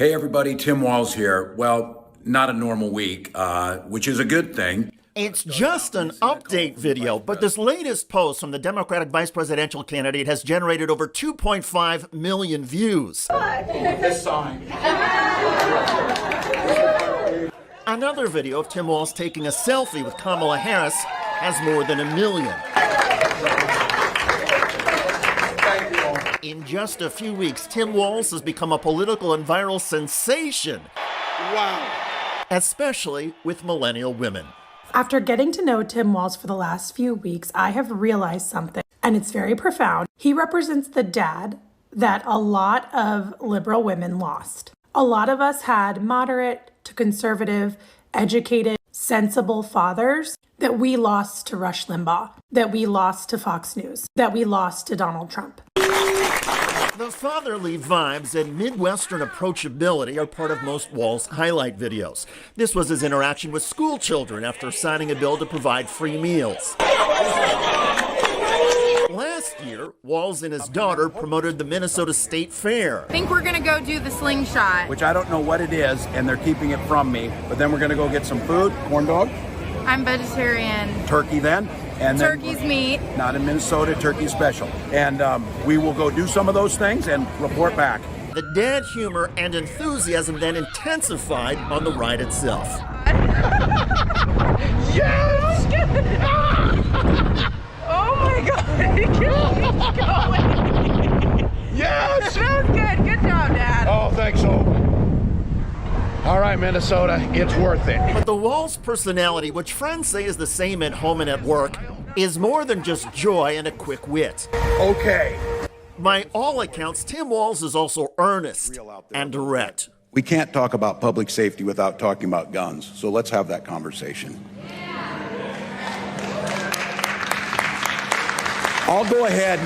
Hey everybody, Tim Walz here. Well, not a normal week, which is a good thing. It's just an update video, but this latest post from the Democratic vice presidential candidate has generated over 2.5 million views. This sign. Another video of Tim Walz taking a selfie with Kamala Harris has more than 1 million. In just a few weeks, Tim Walz has become a political and viral sensation. Wow. Especially with millennial women. After getting to know Tim Walz for the last few weeks, I have realized something, and it's very profound. He represents the dad that a lot of liberal women lost. A lot of us had moderate to conservative, educated, sensible fathers that we lost to Rush Limbaugh, that we lost to Fox News, that we lost to Donald Trump. The fatherly vibes and Midwestern approachability are part of most Walz highlight videos. This was his interaction with school children after signing a bill to provide free meals. Last year, Walz and his daughter promoted the Minnesota State Fair. I think we're gonna go do the slingshot. Which I don't know what it is, and they're keeping it from me, but then we're gonna go get some food. Corn dog? I'm vegetarian. Turkey then? And Turkey's meat. Not in Minnesota, turkey's special. And we will go do some of those things and report back. The dad humor and enthusiasm then intensified on the ride itself. Yes! Oh my God! Keep going. Yes! That was good. Good job, Dad. Oh, thanks, Hope. All right, Minnesota, it's worth it. But the Walz personality, which friends say is the same at home and at work, is more than just joy and a quick wit. Okay. By all accounts, Tim Walz is also earnest and direct. We can't talk about public safety without talking about guns, so let's have that conversation. I'll go ahead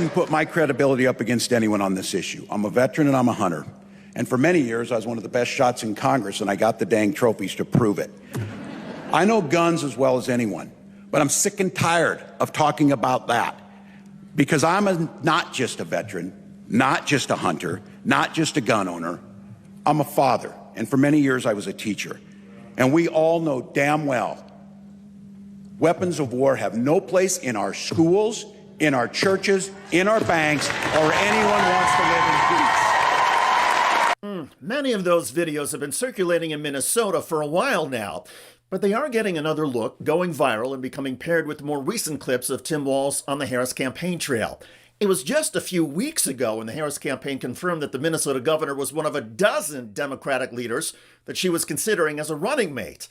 and put my credibility up against anyone on this issue. I'm a veteran and I'm a hunter. And for many years, I was one of the best shots in Congress, and I got the dang trophies to prove it. I know guns as well as anyone, but I'm sick and tired of talking about that. Because I'm not just a veteran, not just a hunter, not just a gun owner. I'm a father, and for many years I was a teacher. And we all know damn well, weapons of war have no place in our schools, in our churches, in our banks, or anyone wants to live in peace. Many of those videos have been circulating in Minnesota for a while now, but they are getting another look, going viral and becoming paired with more recent clips of Tim Walz on the Harris campaign trail. It was just a few weeks ago when the Harris campaign confirmed that the Minnesota governor was one of a dozen Democratic leaders that she was considering as a running mate.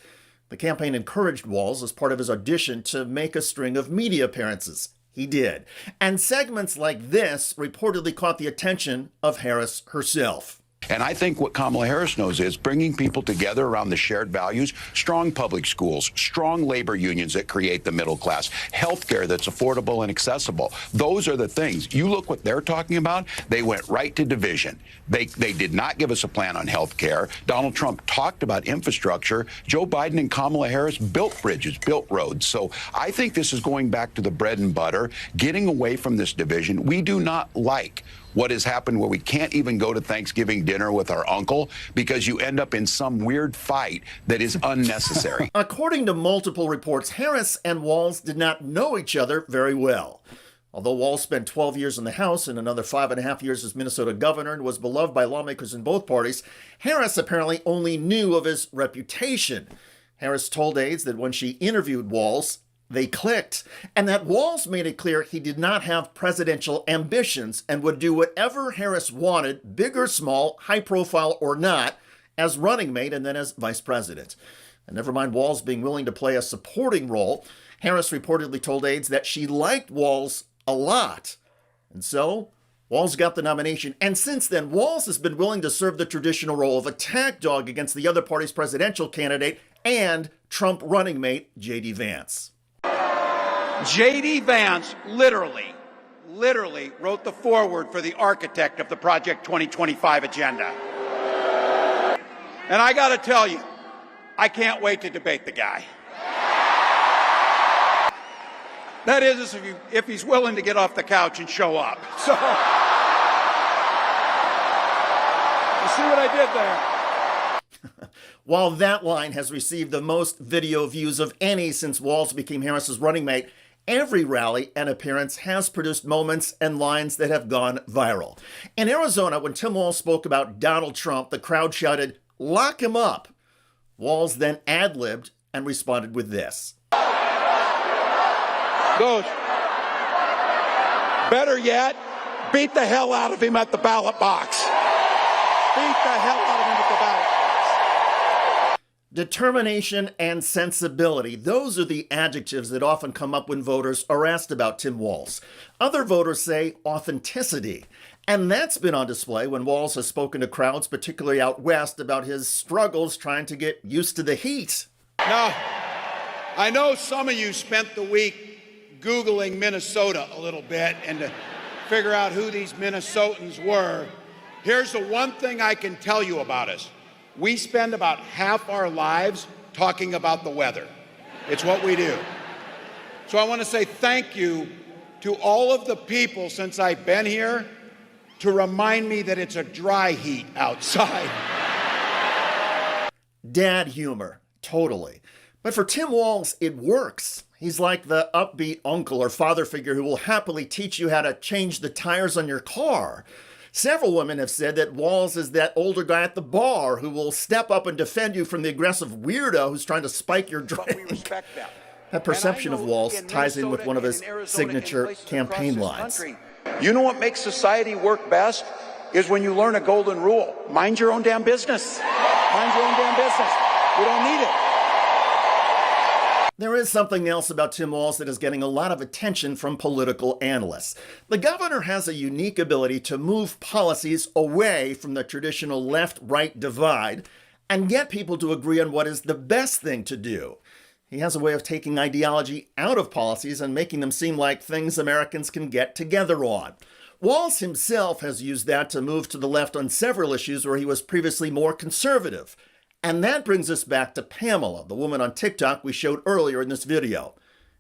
The campaign encouraged Walz as part of his audition to make a string of media appearances. He did. And segments like this reportedly caught the attention of Harris herself. And I think what Kamala Harris knows is bringing people together around the shared values, strong public schools, strong labor unions that create the middle class, healthcare that's affordable and accessible. Those are the things. You look what they're talking about. They went right to division. They did not give us a plan on healthcare. Donald Trump talked about infrastructure. Joe Biden and Kamala Harris built bridges, built roads. So I think this is going back to the bread and butter, getting away from this division. We do not like what has happened where we can't even go to Thanksgiving dinner with our uncle because you end up in some weird fight that is unnecessary. According to multiple reports, Harris and Walz did not know each other very well. Although Walz spent 12 years in the House and another 5.5 years as Minnesota governor and was beloved by lawmakers in both parties, Harris apparently only knew of his reputation. Harris told aides that when she interviewed Walz, they clicked, and that Walz made it clear he did not have presidential ambitions and would do whatever Harris wanted, big or small, high profile or not, as running mate and then as vice president. And never mind Walz being willing to play a supporting role, Harris reportedly told aides that she liked Walz a lot. And so, Walz got the nomination, and since then, Walz has been willing to serve the traditional role of attack dog against the other party's presidential candidate and Trump running mate, J.D. Vance. J.D. Vance literally wrote the foreword for the architect of the Project 2025 agenda. And I got to tell you, I can't wait to debate the guy. That is, if he's willing to get off the couch and show up. So, You see what I did there? While that line has received the most video views of any since Walz became Harris's running mate, every rally and appearance has produced moments and lines that have gone viral. In Arizona, when Tim Walz spoke about Donald Trump, the crowd shouted, "Lock him up." Walz then ad-libbed and responded with this. Goes. Better yet, beat the hell out of him at the ballot box. Beat the hell out of him at the ballot box. Determination and sensibility. Those are the adjectives that often come up when voters are asked about Tim Walz. Other voters say authenticity. And that's been on display when Walz has spoken to crowds, particularly out west, about his struggles trying to get used to the heat. Now, I know some of you spent the week Googling Minnesota a little bit and to figure out who these Minnesotans were. Here's the one thing I can tell you about us. We spend about half our lives talking about the weather. It's what we do. So I want to say thank you to all of the people since I've been here to remind me that it's a dry heat outside. Dad humor, totally. But for Tim Walz, it works. He's like the upbeat uncle or father figure who will happily teach you how to change the tires on your car. Several women have said that Walz is that older guy at the bar who will step up and defend you from the aggressive weirdo who's trying to spike your drink. We respect that. That perception of Walz ties in with one of his signature campaign lines. You know what makes society work best? Is when you learn a golden rule. Mind your own damn business. Mind your own damn business. We don't need it. There is something else about Tim Walz that is getting a lot of attention from political analysts. The governor has a unique ability to move policies away from the traditional left-right divide and get people to agree on what is the best thing to do. He has a way of taking ideology out of policies and making them seem like things Americans can get together on. Walz himself has used that to move to the left on several issues where he was previously more conservative. And that brings us back to Pamela, the woman on TikTok we showed earlier in this video.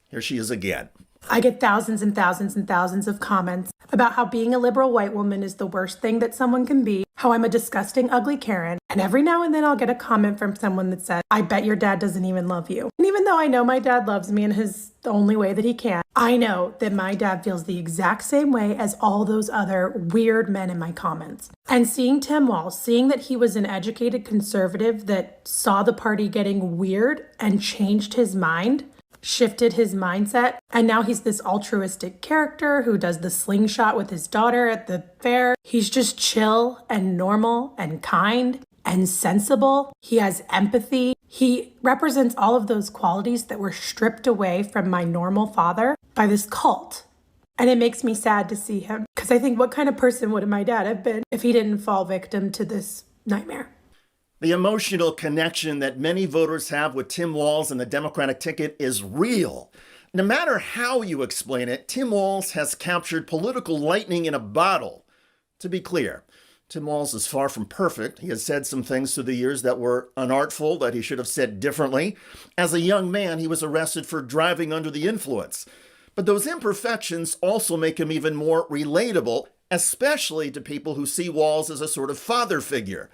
Here she is again. I get thousands and thousands and thousands of comments about how being a liberal white woman is the worst thing that someone can be, how I'm a disgusting, ugly Karen, and every now and then I'll get a comment from someone that says, "I bet your dad doesn't even love you." And even though I know my dad loves me in the only way that he can, I know that my dad feels the exact same way as all those other weird men in my comments. And seeing Tim Walz, seeing that he was an educated conservative that saw the party getting weird and changed his mind, shifted his mindset, and now he's this altruistic character who does the slingshot with his daughter at the fair. He's just chill and normal and kind and sensible. He has empathy. He represents all of those qualities that were stripped away from my normal father by this cult. And it makes me sad to see him, because I think, what kind of person would my dad have been if he didn't fall victim to this nightmare? The emotional connection that many voters have with Tim Walz and the Democratic ticket is real. No matter how you explain it, Tim Walz has captured political lightning in a bottle. To be clear, Tim Walz is far from perfect. He has said some things through the years that were unartful, that he should have said differently. As a young man, he was arrested for driving under the influence. But those imperfections also make him even more relatable, especially to people who see Walz as a sort of father figure.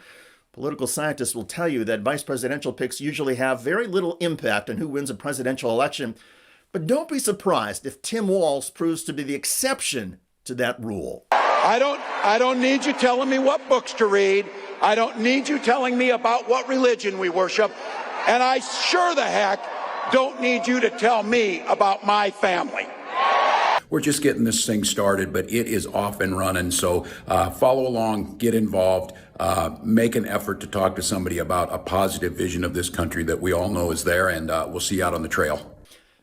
Political scientists will tell you that vice presidential picks usually have very little impact on who wins a presidential election. But don't be surprised if Tim Walz proves to be the exception to that rule. I don't need you telling me what books to read. I don't need you telling me about what religion we worship. And I sure the heck don't need you to tell me about my family. We're just getting this thing started, but it is off and running. So follow along, get involved, make an effort to talk to somebody about a positive vision of this country that we all know is there, and we'll see you out on the trail.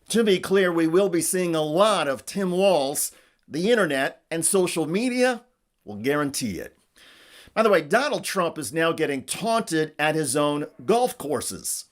To be clear, we will be seeing a lot of Tim Walz. The internet and social media will guarantee it. By the way, Donald Trump is now getting taunted at his own golf courses.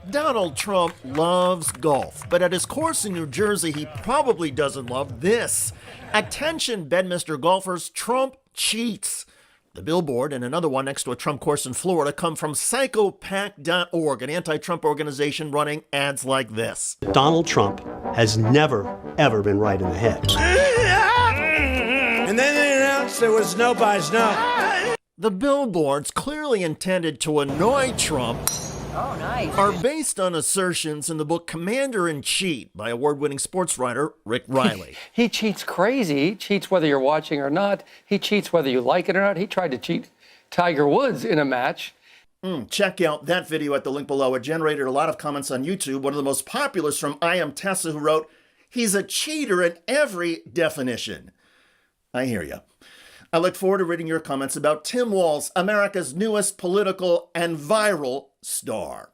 Donald Trump loves golf, but at his course in New Jersey, he probably doesn't love this. Attention, Bedminster golfers, Trump cheats. The billboard and another one next to a Trump course in Florida come from psychopac.org, an anti-Trump organization running ads like this. Donald Trump has never, ever been right in the head. And Walz, there was no buys, no. The billboards, clearly intended to annoy Trump, are based on assertions in the book Commander-in-Chief by award-winning sports writer Rick Riley. He cheats crazy. He cheats whether you're watching or not. He cheats whether you like it or not. He tried to cheat Tiger Woods in a match. Check out that video at the link below. It generated a lot of comments on YouTube. One of the most popular is from I Am Tessa, who wrote, "He's a cheater in every definition." I hear you. I look forward to reading your comments about Tim Walz, America's newest political and viral star.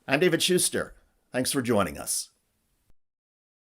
I'm David Schuster. Thanks for joining us.